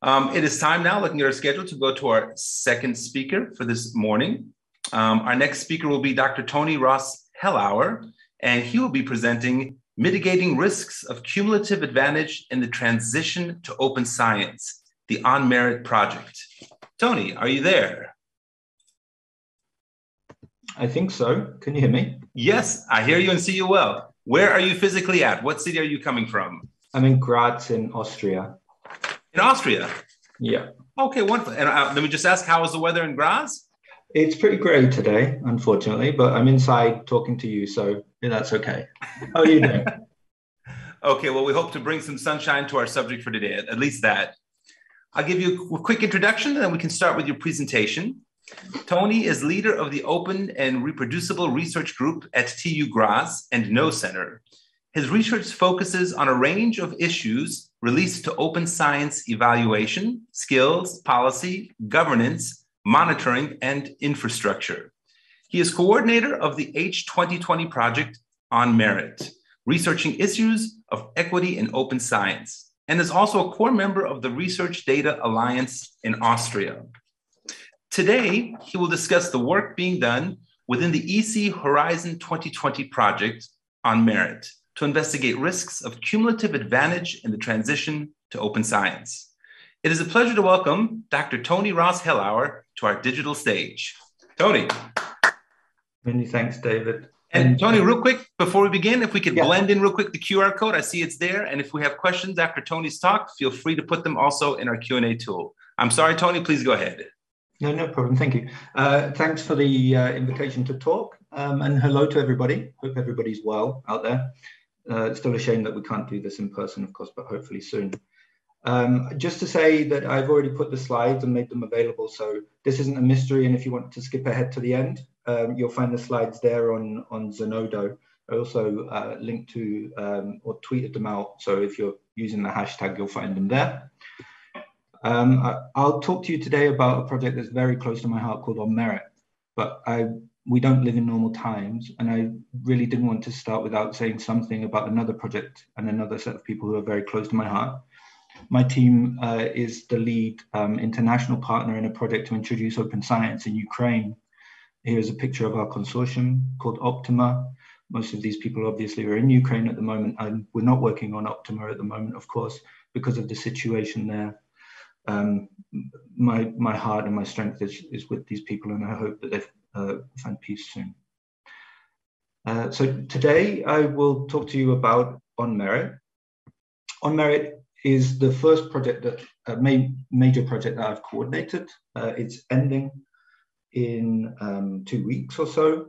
It is time now, looking at our schedule, to go to our second speaker for this morning. Our next speaker will be Dr. Tony Ross-Hellauer, and he will be presenting Mitigating Risks of Cumulative Advantage in the Transition to Open Science, the On-MERRIT project. Tony, are you there? I think so. Can you hear me? Yes, I hear you and see you well. Where are you physically at? What city are you coming from? I'm in Graz in Austria. In Austria? Yeah. Okay, wonderful. And let me just ask, how is the weather in Graz? It's pretty grey today, unfortunately, but I'm inside talking to you, so that's okay. How are you doing? Okay, well, we hope to bring some sunshine to our subject for today, at least that. I'll give you a quick introduction, and then we can start with your presentation. Tony is leader of the Open and Reproducible Research Group at TU Graz and No Center. His research focuses on a range of issues related to open science evaluation, skills, policy, governance, monitoring, and infrastructure. He is coordinator of the H2020 project On-MERRIT, researching issues of equity in open science, and is also a core member of the Research Data Alliance in Austria. Today, he will discuss the work being done within the EC Horizon 2020 project On-MERRIT to investigate risks of cumulative advantage in the transition to open science. It is a pleasure to welcome Dr. Tony Ross-Hellauer to our digital stage. Tony. Many thanks, David. And Tony, real quick, before we begin, if we could blend in real quick the QR code, I see it's there. And if we have questions after Tony's talk, feel free to put them also in our Q&A tool. I'm sorry, Tony, please go ahead. No problem. Thank you. Thanks for the invitation to talk. And hello to everybody. Hope everybody's well out there. It's still a shame that we can't do this in person, of course, but hopefully soon. Just to say that I've already put the slides and made them available, so this isn't a mystery, and if you want to skip ahead to the end, you'll find the slides there on Zenodo. I also linked to or tweeted them out, so if you're using the hashtag, you'll find them there. I'll talk to you today about a project that's very close to my heart called On-MERRIT, but we don't live in normal times, and I really didn't want to start without saying something about another project and another set of people who are very close to my heart. My team is the lead international partner in a project to introduce open science in Ukraine. Here's a picture of our consortium called Optima. Most of these people obviously are in Ukraine at the moment, and we're not working on Optima at the moment, of course, because of the situation there. My heart and my strength is with these people, and I hope that they find peace soon. So today I will talk to you about On-MERRIT. On-MERRIT is the first project major project that I've coordinated. It's ending in 2 weeks or so.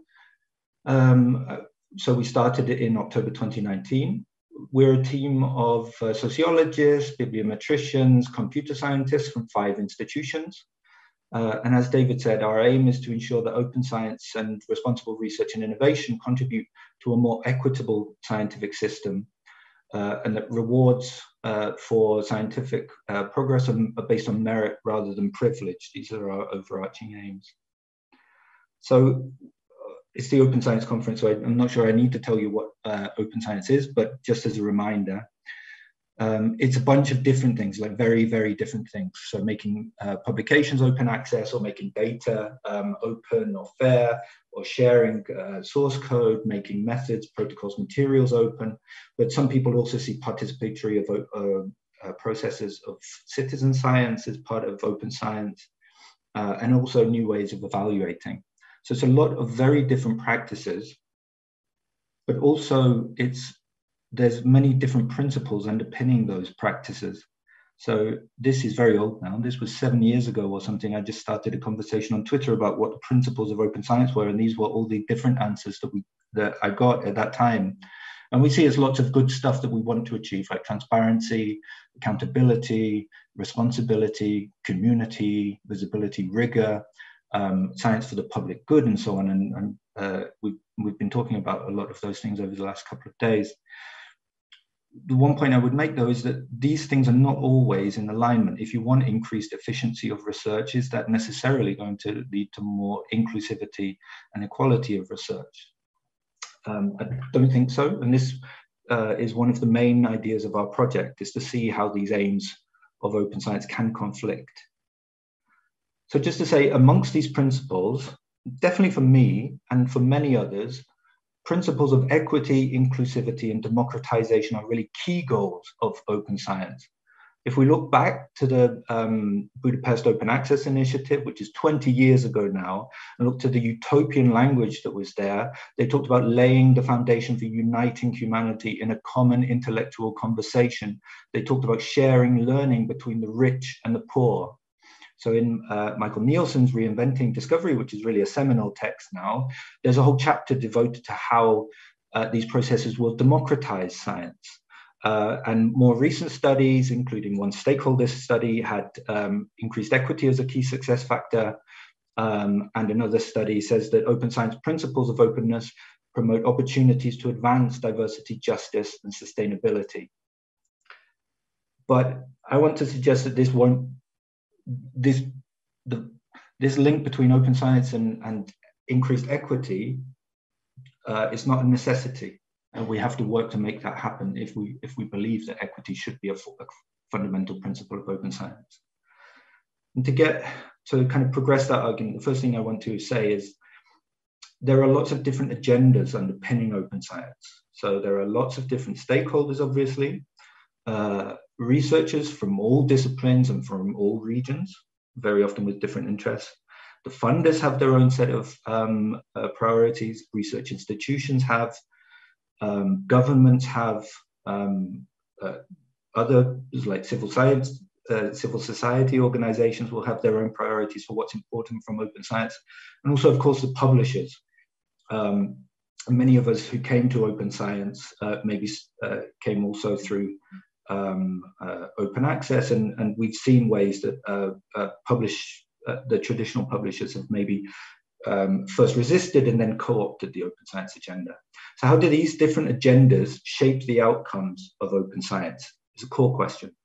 So we started it in October 2019. We're a team of sociologists, bibliometricians, computer scientists from 5 institutions. And as David said, our aim is to ensure that open science and responsible research and innovation contribute to a more equitable scientific system, and that rewards for scientific progress are based on merit rather than privilege. These are our overarching aims. So it's the Open Science Conference, so I'm not sure I need to tell you what open science is, but just as a reminder, it's a bunch of different things, like very, very different things. So making publications open access, or making data open or fair, or sharing source code, making methods, protocols, materials open. But some people also see participatory processes of citizen science as part of open science, and also new ways of evaluating. So it's a lot of very different practices, but also there's many different principles underpinning those practices. So this is very old now. This was 7 years ago or something. I just started a conversation on Twitter about what the principles of open science were, and these were all the different answers that I got at that time. And we see there's lots of good stuff that we want to achieve, like transparency, accountability, responsibility, community, visibility, rigor, science for the public good, and so on. And we've been talking about a lot of those things over the last couple of days. The one point I would make, though, is that these things are not always in alignment. If you want increased efficiency of research, is that necessarily going to lead to more inclusivity and equality of research? I don't think so. And this is one of the main ideas of our project, is to see how these aims of open science can conflict. So just to say, amongst these principles, definitely for me and for many others, principles of equity, inclusivity, and democratization are really key goals of open science. If we look back to the Budapest Open Access Initiative, which is 20 years ago now, and look to the utopian language that was there, they talked about laying the foundation for uniting humanity in a common intellectual conversation. They talked about sharing learning between the rich and the poor. So in Michael Nielsen's Reinventing Discovery, which is really a seminal text now, there's a whole chapter devoted to how these processes will democratize science. And more recent studies, including one stakeholder study, had increased equity as a key success factor. And another study says that open science principles of openness promote opportunities to advance diversity, justice, and sustainability. But I want to suggest that this link between open science and increased equity is not a necessity. And we have to work to make that happen if we believe that equity should be a fundamental principle of open science. And to kind of progress that argument, the first thing I want to say is there are lots of different agendas underpinning open science. So there are lots of different stakeholders, obviously, researchers from all disciplines and from all regions, very often with different interests. The funders have their own set of priorities, research institutions have, governments have, others like civil society organizations will have their own priorities for what's important from open science. And also, of course, the publishers. Many of us who came to open science maybe came also through open access, and we've seen ways that the traditional publishers have maybe first resisted and then co-opted the open science agenda. So how do these different agendas shape the outcomes of open science? It's a core question.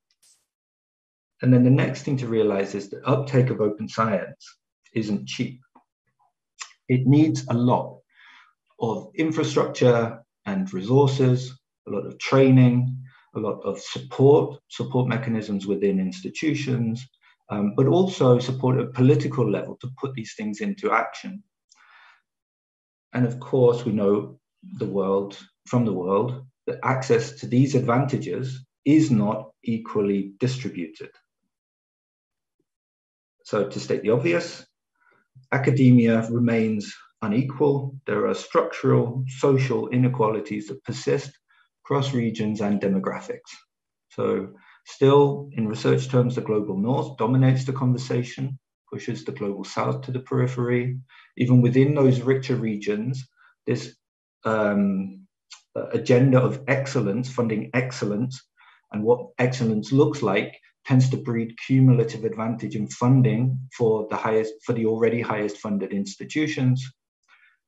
And then the next thing to realize is that uptake of open science isn't cheap. It needs a lot of infrastructure and resources, a lot of training, a lot of support mechanisms within institutions, but also support at a political level to put these things into action. And of course, we know from the world that access to these advantages is not equally distributed. So to state the obvious, academia remains unequal. There are structural social inequalities that persist across regions and demographics. So still, in research terms, the global north dominates the conversation, pushes the global south to the periphery. Even within those richer regions, this agenda of excellence, funding excellence, and what excellence looks like tends to breed cumulative advantage in funding for the already highest funded institutions.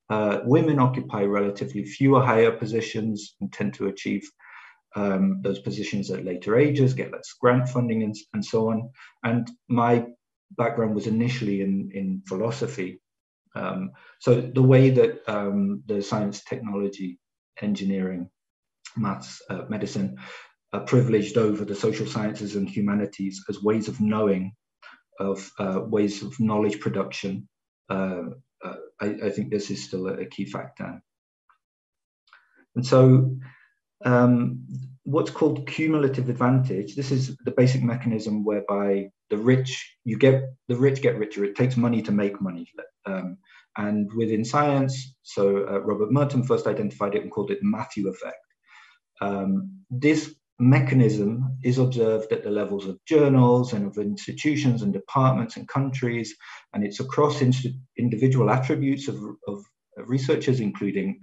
Women occupy relatively fewer higher positions and tend to achieve those positions at later ages, get less grant funding and so on. And my background was initially in philosophy. So the way that the science, technology, engineering, maths, medicine are privileged over the social sciences and humanities as ways of knowing, ways of knowledge production, I think this is still a key factor. And so what's called cumulative advantage, this is the basic mechanism whereby the rich get richer. It takes money to make money. And within science, so Robert Merton first identified it and called it the Matthew effect. This mechanism is observed at the levels of journals and of institutions and departments and countries, and it's across individual attributes of researchers, including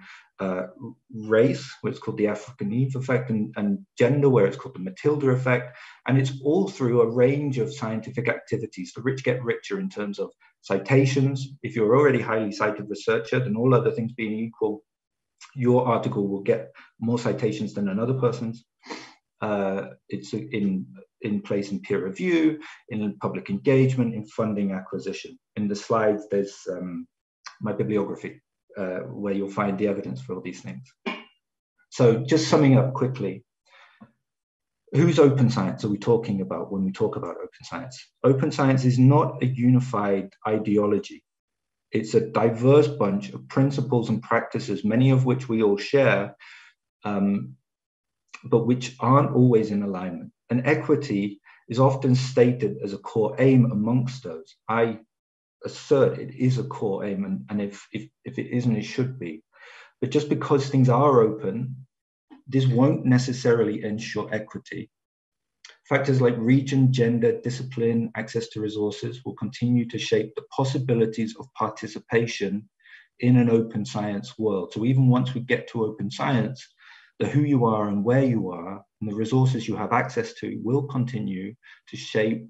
race, where it's called the African Eve effect, and gender, where it's called the Matilda effect. And it's all through a range of scientific activities. The rich get richer in terms of citations. If you're already a highly cited researcher, then all other things being equal, your article will get more citations than another person's. It's in place in peer review, in public engagement, in funding acquisition. In the slides, there's my bibliography, where you'll find the evidence for all these things. So just summing up quickly, whose open science are we talking about when we talk about open science? Open science is not a unified ideology. It's a diverse bunch of principles and practices, many of which we all share, but which aren't always in alignment. And equity is often stated as a core aim amongst those. I assert it is a core aim, and if it isn't, it should be. But just because things are open, this won't necessarily ensure equity. Factors like region, gender, discipline, access to resources will continue to shape the possibilities of participation in an open science world. So even once we get to open science, the who you are and where you are and the resources you have access to will continue to shape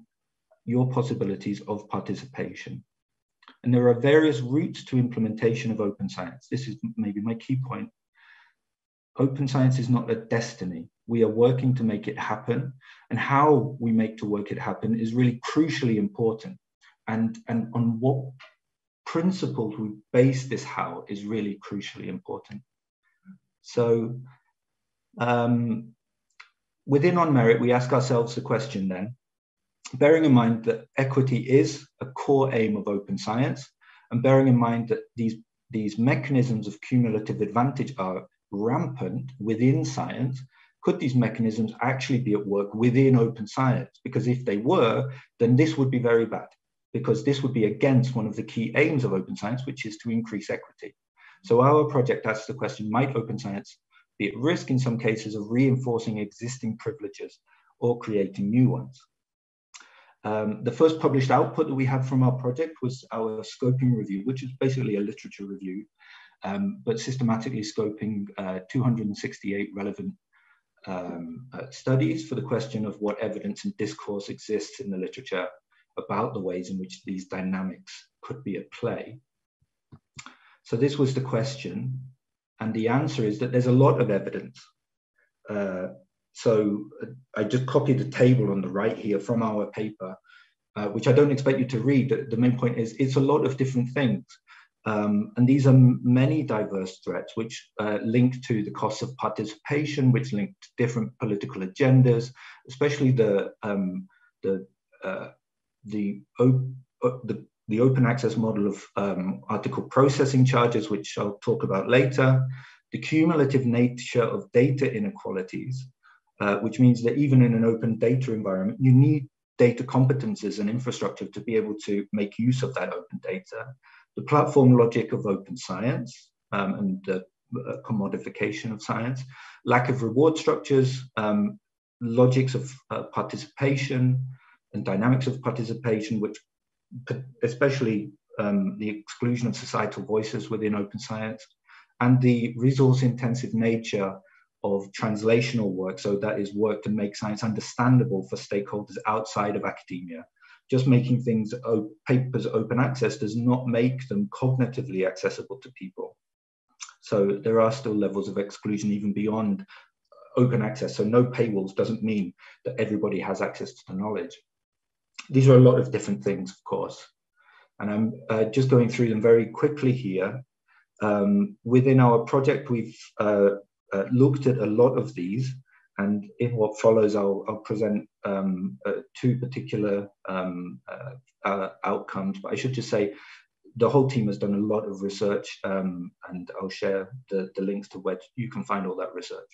your possibilities of participation. And there are various routes to implementation of open science. This is maybe my key point. Open science is not a destiny. We are working to make it happen, and how we make to work it happen is really crucially important. And on what principles we base this how is really crucially important. So within On-MERRIT, we ask ourselves the question then, bearing in mind that equity is a core aim of open science, and bearing in mind that these mechanisms of cumulative advantage are rampant within science, could these mechanisms actually be at work within open science? Because if they were, then this would be very bad, because this would be against one of the key aims of open science, which is to increase equity. So our project asks the question, might open science be at risk in some cases of reinforcing existing privileges or creating new ones? The first published output that we had from our project was our scoping review, which is basically a literature review, but systematically scoping 268 relevant studies for the question of what evidence and discourse exists in the literature about the ways in which these dynamics could be at play. So this was the question, and the answer is that there's a lot of evidence. So I just copied the table on the right here from our paper, which I don't expect you to read. The main point is it's a lot of different things. And these are many diverse threats which link to the costs of participation, which link to different political agendas, especially the open access model of article processing charges, which I'll talk about later, the cumulative nature of data inequalities, which means that even in an open data environment, you need data competences and infrastructure to be able to make use of that open data. The platform logic of open science and the commodification of science, lack of reward structures, logics of participation and dynamics of participation, which especially the exclusion of societal voices within open science, and the resource-intensive nature of translational work. So that is work to make science understandable for stakeholders outside of academia. Just making things, papers open access does not make them cognitively accessible to people. So there are still levels of exclusion even beyond open access. So no paywalls doesn't mean that everybody has access to the knowledge. These are a lot of different things, of course. And I'm just going through them very quickly here. Within our project, we've looked at a lot of these, and in what follows, I'll present two particular outcomes. But I should just say, the whole team has done a lot of research, and I'll share the links to where you can find all that research.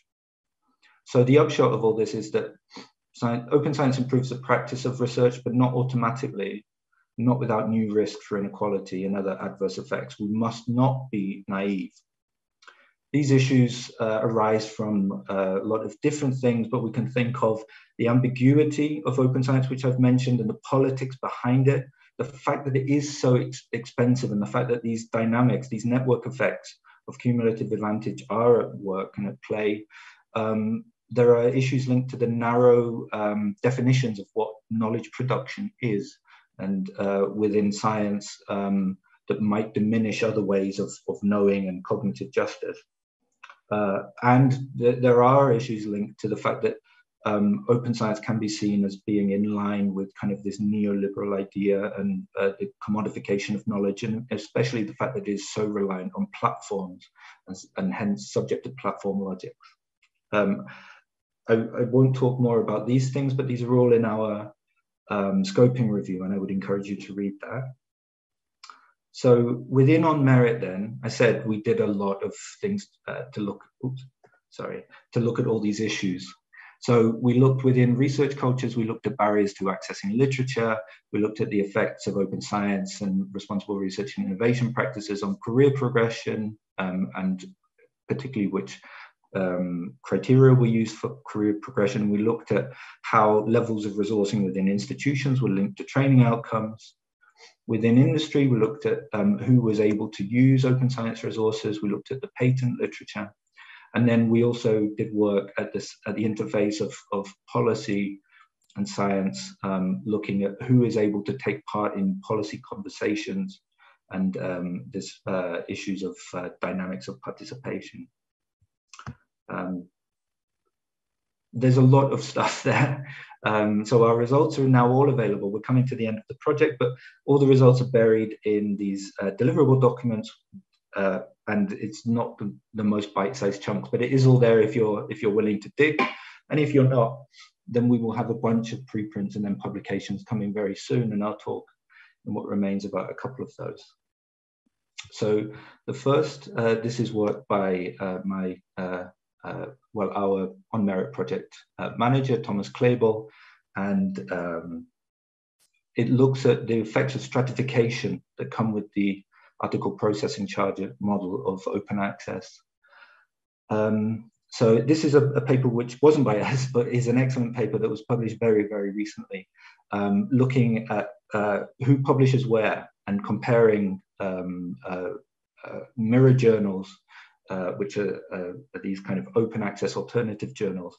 So the upshot of all this is that open science improves the practice of research, but not automatically, not without new risks for inequality and other adverse effects. We must not be naive. These issues arise from a lot of different things, but we can think of the ambiguity of open science, which I've mentioned, and the politics behind it, the fact that it is so expensive, and the fact that these dynamics, these network effects of cumulative advantage are at work and at play. There are issues linked to the narrow definitions of what knowledge production is, and within science that might diminish other ways of knowing and cognitive justice. There are issues linked to the fact that open science can be seen as being in line with kind of this neoliberal idea and the commodification of knowledge, and especially the fact that it is so reliant on platforms and hence subject to platform logic. I won't talk more about these things, but these are all in our scoping review, and I would encourage you to read that. So within On-MERRIT, then, I said we did a lot of things to look at all these issues. So we looked within research cultures, we looked at barriers to accessing literature, we looked at the effects of open science and responsible research and innovation practices on career progression, and particularly which criteria were used for career progression. We looked at how levels of resourcing within institutions were linked to training outcomes. Within industry, we looked at who was able to use open science resources. We looked at the patent literature. And then we also did work at the interface of policy and science, looking at who is able to take part in policy conversations and this issues of dynamics of participation. There's a lot of stuff there. So our results are now all available. We're coming to the end of the project, but all the results are buried in these deliverable documents. And it's not the most bite-sized chunks, but it is all there if you're willing to dig. And if you're not, then we will have a bunch of preprints and then publications coming very soon. And I'll talk in what remains about a couple of those. So the first, this is work by our On-MERRIT project manager, Thomas Klebel, and it looks at the effects of stratification that come with the article processing charge model of open access. So this is a paper which wasn't by us, but is an excellent paper that was published very, very recently, looking at who publishes where and comparing mirror journals, which are these kind of open access alternative journals,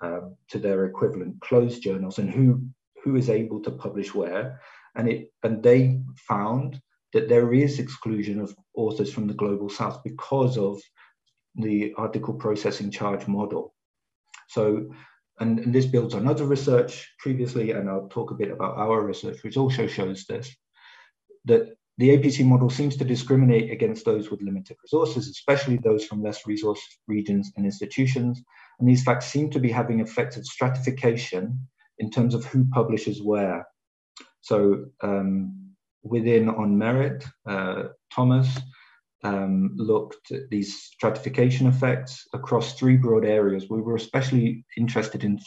to their equivalent closed journals, and who is able to publish where. And they found that there is exclusion of authors from the Global South because of the article processing charge model. So, and this builds on other research previously, and I'll talk a bit about our research, which also shows this, that the APC model seems to discriminate against those with limited resources, especially those from less resourced regions and institutions. And these facts seem to be having effects of stratification in terms of who publishes where. So within On-MERRIT, Thomas looked at these stratification effects across three broad areas. We were especially interested in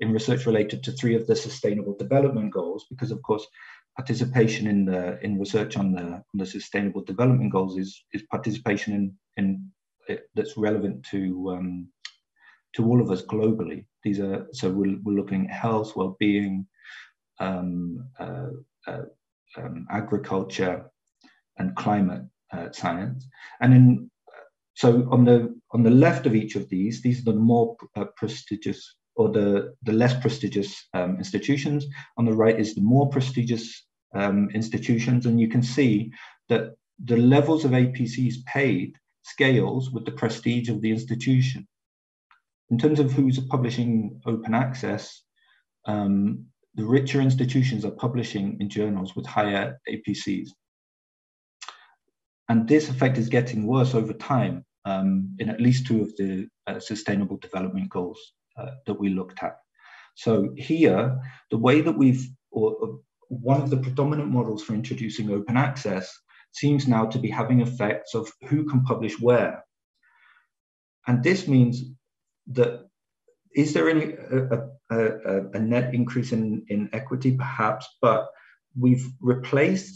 research related to three of the Sustainable Development Goals, because of course, participation in research on the Sustainable Development Goals is participation that's relevant to all of us globally. These are, so we're looking at health, well-being, agriculture, and climate science. And then, so on the left of each of these are the more prestigious, or the less prestigious institutions. On the right is the more prestigious institutions, and you can see that the levels of APCs paid scales with the prestige of the institution. In terms of who's publishing open access, the richer institutions are publishing in journals with higher APCs. And this effect is getting worse over time in at least two of the Sustainable Development Goals that we looked at. So here, the way that one of the predominant models for introducing open access seems now to be having effects of who can publish where. And this means that, is there any a net increase in equity? Perhaps, but we've replaced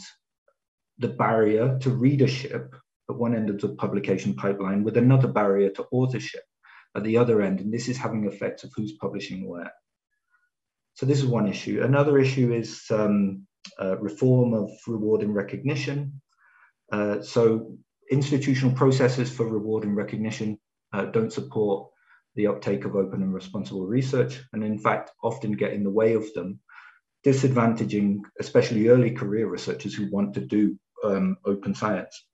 the barrier to readership at one end of the publication pipeline with another barrier to authorship at the other end, and this is having effects of who's publishing where. So this is one issue. Another issue is reform of reward and recognition. So institutional processes for reward and recognition don't support the uptake of open and responsible research, and in fact often get in the way of them, disadvantaging especially early career researchers who want to do open science.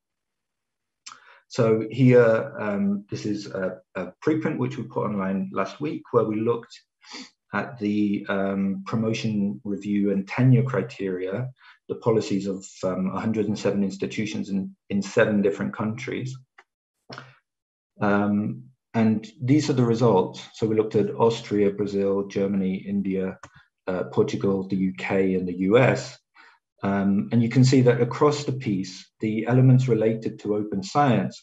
So here, this is a preprint which we put online last week, where we looked at the promotion review and tenure criteria, the policies of 107 institutions in 7 different countries. And these are the results. So we looked at Austria, Brazil, Germany, India, Portugal, the UK, and the US. And you can see that across the piece, the elements related to open science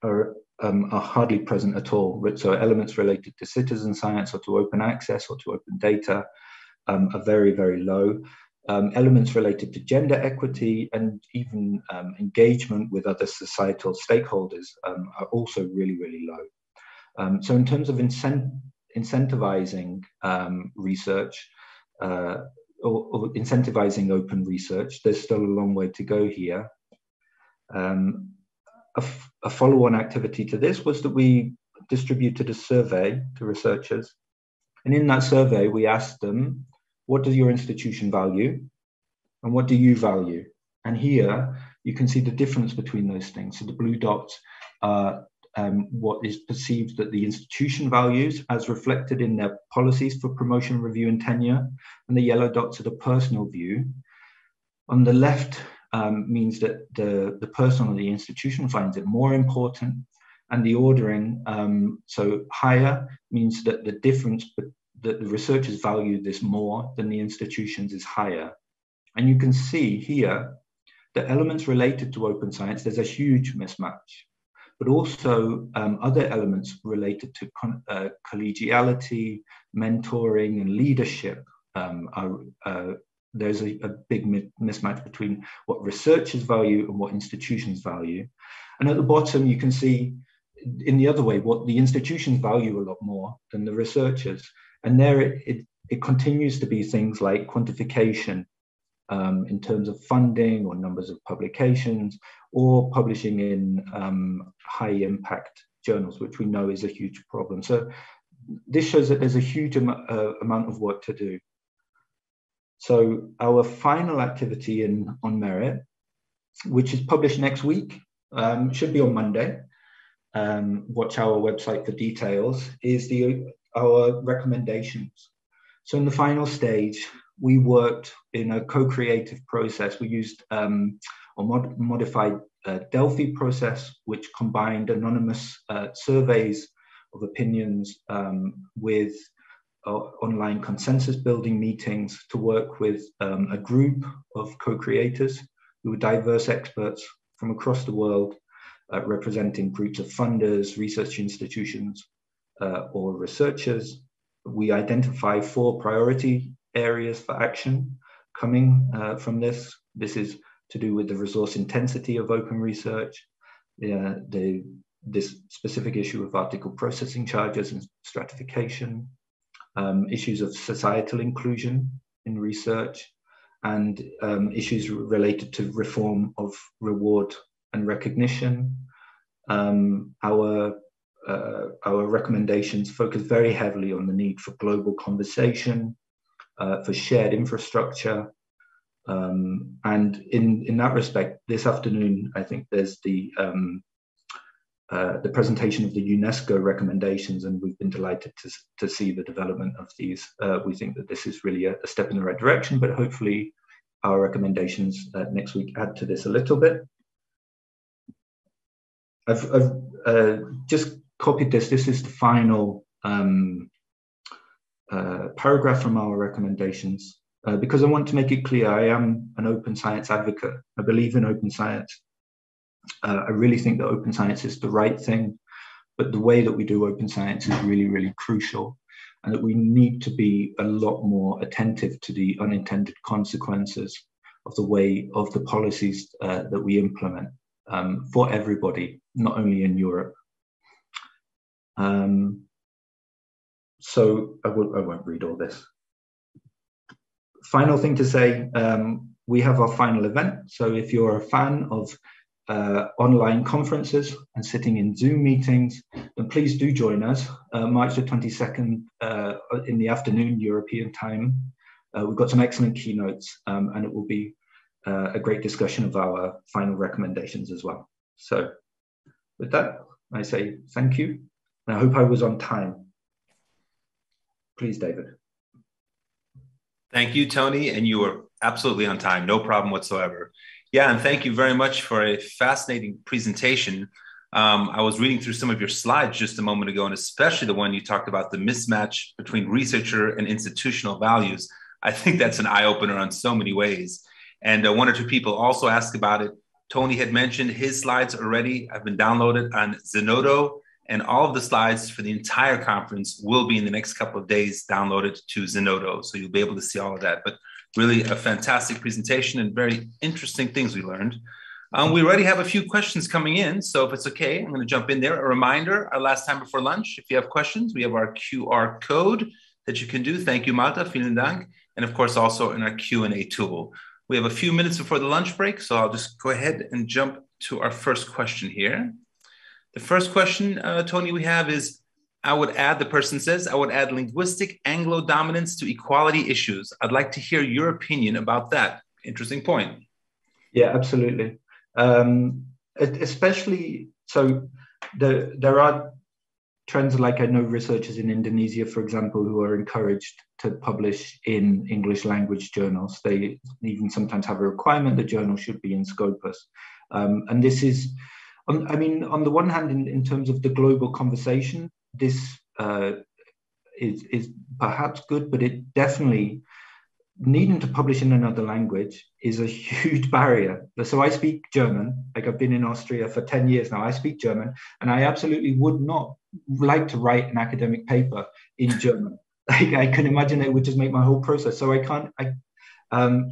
are hardly present at all. So elements related to citizen science or to open access or to open data are very, very low. Elements related to gender equity and even engagement with other societal stakeholders are also really, really low. So in terms of incentivizing research or incentivizing open research, there's still a long way to go here. A follow-on activity to this was that we distributed a survey to researchers. And in that survey, we asked them, what does your institution value? And what do you value? And here you can see the difference between those things. So the blue dots are what is perceived that the institution values as reflected in their policies for promotion, review, and tenure. And the yellow dots are the personal view. On the left means that the person or the institution finds it more important. And the ordering, so higher, means that the difference that the researchers value this more than the institutions is higher. And you can see here that elements related to open science, there's a huge mismatch, but also other elements related to collegiality, mentoring, and leadership. There's a big mismatch between what researchers value and what institutions value. And at the bottom, you can see in the other way, what the institutions value a lot more than the researchers. And there it continues to be things like quantification in terms of funding or numbers of publications or publishing in high impact journals, which we know is a huge problem. So this shows that there's a huge amount of work to do. So our final activity in On-MERRIT, which is published next week, should be on Monday. Watch our website for details, is our recommendations. So in the final stage, we worked in a co-creative process. We used a modified Delphi process, which combined anonymous surveys of opinions with online consensus building meetings to work with a group of co-creators who were diverse experts from across the world, representing groups of funders, research institutions, or researchers. We identify 4 priority areas for action coming from this. This is to do with the resource intensity of open research, this specific issue of article processing charges and stratification, issues of societal inclusion in research, and issues related to reform of reward and recognition. Our recommendations focus very heavily on the need for global conversation, for shared infrastructure. And in that respect, this afternoon, I think there's the presentation of the Unesco recommendations, and we've been delighted to see the development of these. We think that this is really a step in the right direction, but hopefully our recommendations next week add to this a little bit. I've just copied this. This is the final paragraph from our recommendations, because I want to make it clear I am an open science advocate. I believe in open science. I really think that open science is the right thing, but the way that we do open science is really, really crucial, and that we need to be a lot more attentive to the unintended consequences of the way of the policies that we implement for everybody, not only in Europe. So I won't read all this. Final thing to say, we have our final event. So if you're a fan of online conferences and sitting in Zoom meetings, then please do join us March the 22nd in the afternoon, European time. We've got some excellent keynotes, and it will be a great discussion of our final recommendations as well. So with that, I say thank you. And I hope I was on time. Please, David. Thank you, Tony. And you were absolutely on time. No problem whatsoever. Yeah, and thank you very much for a fascinating presentation I was reading through some of your slides just a moment ago, and especially the one you talked about, the mismatch between researcher and institutional values. I think that's an eye-opener on so many ways. And one or two people also asked about it. Tony had mentioned his slides already have been downloaded on Zenodo, and all of the slides for the entire conference will be in the next couple of days downloaded to Zenodo. So you'll be able to see all of that. But really a fantastic presentation and very interesting things we learned. We already have a few questions coming in. So if it's okay, I'm going to jump in there. A reminder, our last time before lunch, if you have questions, we have our QR code that you can do. Thank you, Malta. Vielen Dank. And of course, also in our Q&A tool. We have a few minutes before the lunch break, so I'll just go ahead and jump to our first question here. The first question, Tony, we have is, the person says, I would add linguistic Anglo-dominance to equality issues. I'd like to hear your opinion about that. Interesting point. Yeah, absolutely. Especially, so there are trends, like I know researchers in Indonesia, for example, who are encouraged to publish in English language journals. They even sometimes have a requirement that journals should be in Scopus. And this is, I mean, on the one hand, in terms of the global conversation, this is perhaps good, but it definitely, needing to publish in another language is a huge barrier. So I speak German, like I've been in Austria for 10 years now. I speak German, and I absolutely would not like to write an academic paper in German. Like I can imagine it would just make my whole process. So I can't,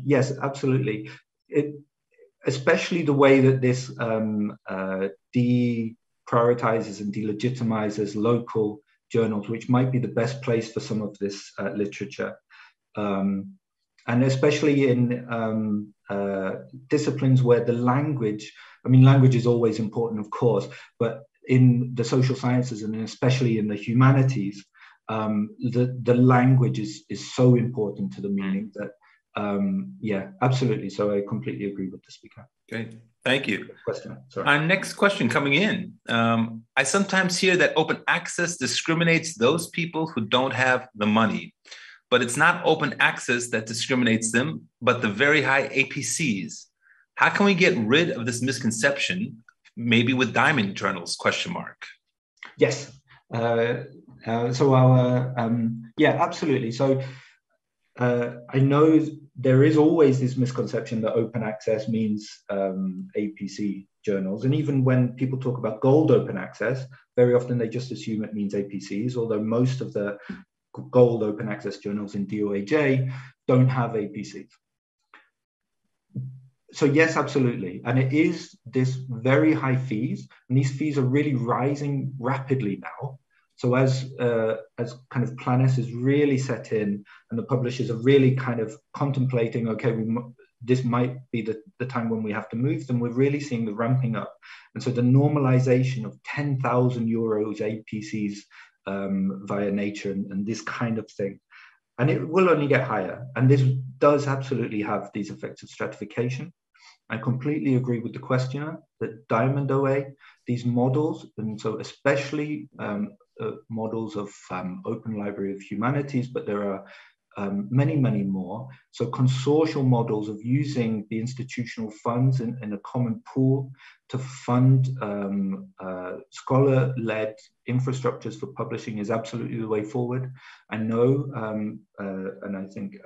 yes, absolutely. Especially the way that this deprioritizes and delegitimizes local journals, which might be the best place for some of this literature. And especially in disciplines where the language, I mean, language is always important, of course, but in the social sciences and especially in the humanities, the language is so important to the meaning that, yeah, absolutely. So I completely agree with the speaker. Great, thank you. Question. Sorry. Our next question coming in. I sometimes hear that open access discriminates those people who don't have the money. But it's not open access that discriminates them, but the very high APCs. How can we get rid of this misconception, maybe with diamond journals, question mark? Yes, yeah, absolutely. So I know there is always this misconception that open access means APC journals. And even when people talk about gold open access, very often they just assume it means APCs, although most of the gold open access journals in DOAJ don't have APCs. So yes, absolutely. And it is this very high fees, and these fees are really rising rapidly now. So as kind of Planus is really set in and the publishers are really kind of contemplating, okay, this might be the time when we have to move them, we're really seeing the ramping up. And so the normalization of 10,000 euros APCs via Nature and this kind of thing. And it will only get higher. And this does absolutely have these effects of stratification. I completely agree with the questioner that Diamond OA, these models, and so especially models of Open Library of Humanities, but there are many, many more. So consortial models of using the institutional funds in a common pool to fund scholar-led infrastructures for publishing is absolutely the way forward. I know, and I think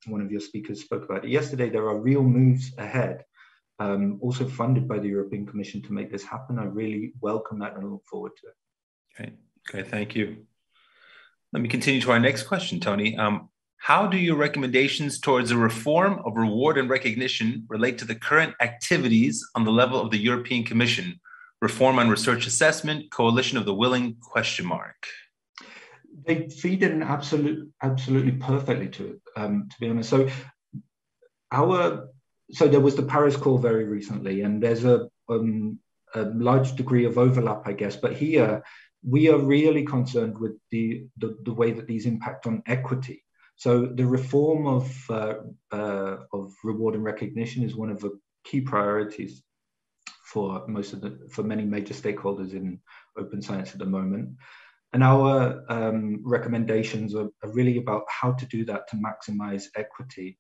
one of your speakers spoke about it yesterday, there are real moves ahead, also funded by the European Commission to make this happen. I really welcome that and I look forward to it. Okay, thank you. Let me continue to our next question, Tony. How do your recommendations towards a reform of reward and recognition relate to the current activities on the level of the European Commission? Reform on research assessment, coalition of the willing, question mark. They feed in absolutely perfectly to it, to be honest. So there was the Paris call very recently, and there's a large degree of overlap, I guess. But here we are really concerned with the way that these impact on equity. So the reform of reward and recognition is one of the key priorities for many major stakeholders in open science at the moment. And our recommendations are really about how to do that to maximize equity,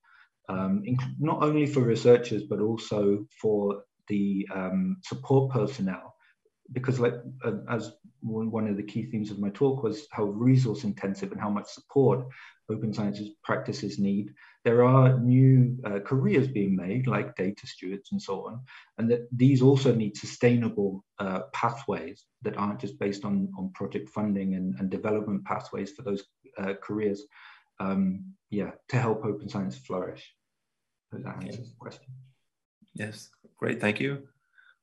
not only for researchers, but also for the support personnel because as one of the key themes of my talk was how resource intensive and how much support open sciences practices need, there are new careers being made, like data stewards and so on, and that these also need sustainable pathways that aren't just based on project funding and development pathways for those careers, to help open science flourish. Hope that answers the question. Yes, great, thank you.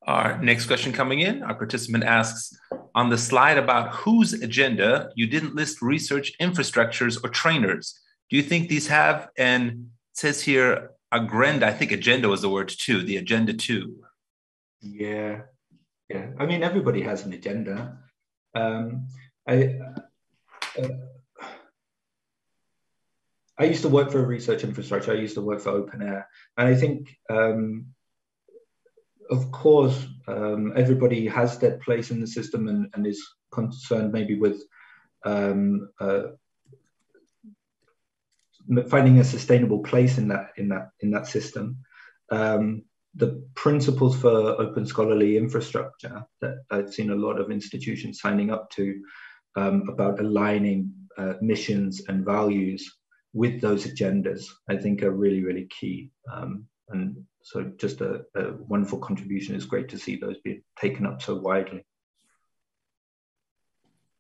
Our next question coming in, our participant asks, on the slide about whose agenda, you didn't list research infrastructures or trainers. Do you think these have, and it says here, agenda, I think agenda was the word too, the agenda too. Yeah. I mean, everybody has an agenda. I used to work for a research infrastructure. I used to work for Open Air. And I think, of course, everybody has their place in the system and is concerned maybe with finding a sustainable place in that system. The principles for open scholarly infrastructure that I've seen a lot of institutions signing up to about aligning missions and values with those agendas, I think are really, really key. And so just a wonderful contribution. It's great to see those being taken up so widely.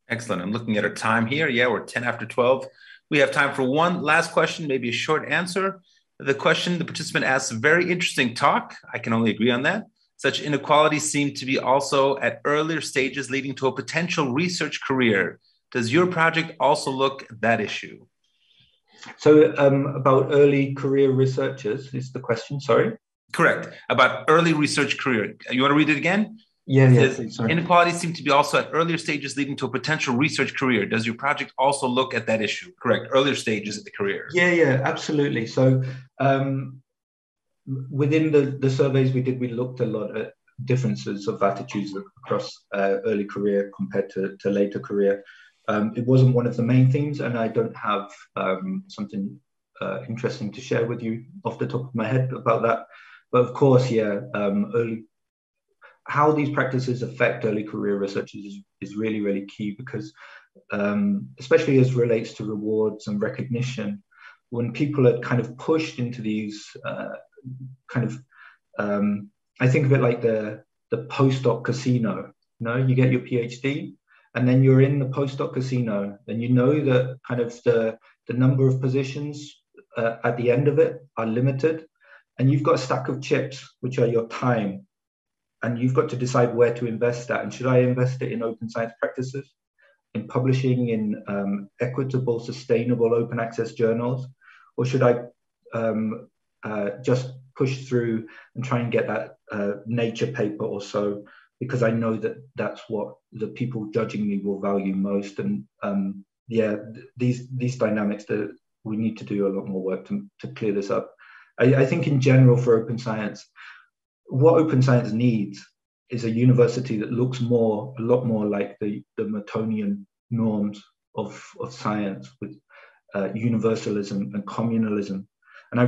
Excellent. I'm looking at our time here. Yeah, we're 10 after 12. We have time for one last question, maybe a short answer. The question, the participant asks, very interesting talk. I can only agree on that. Such inequalities seem to be also at earlier stages leading to a potential research career. Does your project also look at that issue? So about early career researchers is the question, sorry? Correct. About early research career. You want to read it again? Yeah. Inequalities seem to be also at earlier stages leading to a potential research career. Does your project also look at that issue? Correct. Earlier stages of the career. Yeah, absolutely. So within the surveys we did, we looked a lot at differences of attitudes across early career compared to later career. It wasn't one of the main themes, and I don't have something interesting to share with you off the top of my head about that. But of course, how these practices affect early career researchers is really, really key, because especially as relates to rewards and recognition, when people are kind of pushed into these I think of it like the postdoc casino. You get your PhD, and then you're in the postdoc casino, and you know that kind of the number of positions at the end of it are limited, and you've got a stack of chips, which are your time, and you've got to decide where to invest that. And should I invest it in open science practices, in publishing in equitable, sustainable, open access journals, or should I just push through and try and get that Nature paper or so, because I know that that's what the people judging me will value most. And these dynamics, that we need to do a lot more work to clear this up. I think in general for open science, what open science needs is a university that looks a lot more like the Miltonian norms of science, with universalism and communalism. And I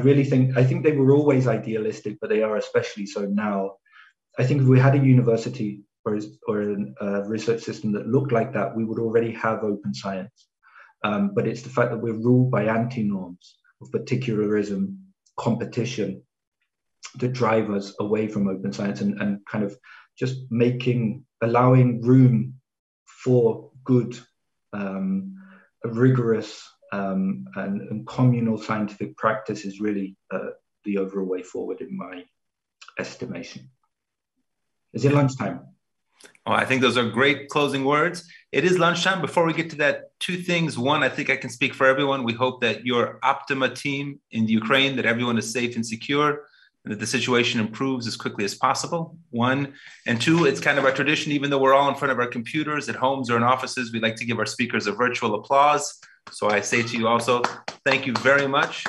think they were always idealistic, but they are especially so now. I think if we had a university or a research system that looked like that, we would already have open science. But it's the fact that we're ruled by anti-norms of particularism, competition, that drive us away from open science and kind of just allowing room for good, rigorous and communal scientific practice is really the overall way forward in my estimation. Is it lunchtime? Oh, I think those are great closing words. It is lunchtime. Before we get to that, two things. One, I think I can speak for everyone. We hope that your Optima team in Ukraine, that everyone is safe and secure, and that the situation improves as quickly as possible. One. And two, it's kind of our tradition, even though we're all in front of our computers at homes or in offices, we like to give our speakers a virtual applause. So I say to you also, thank you very much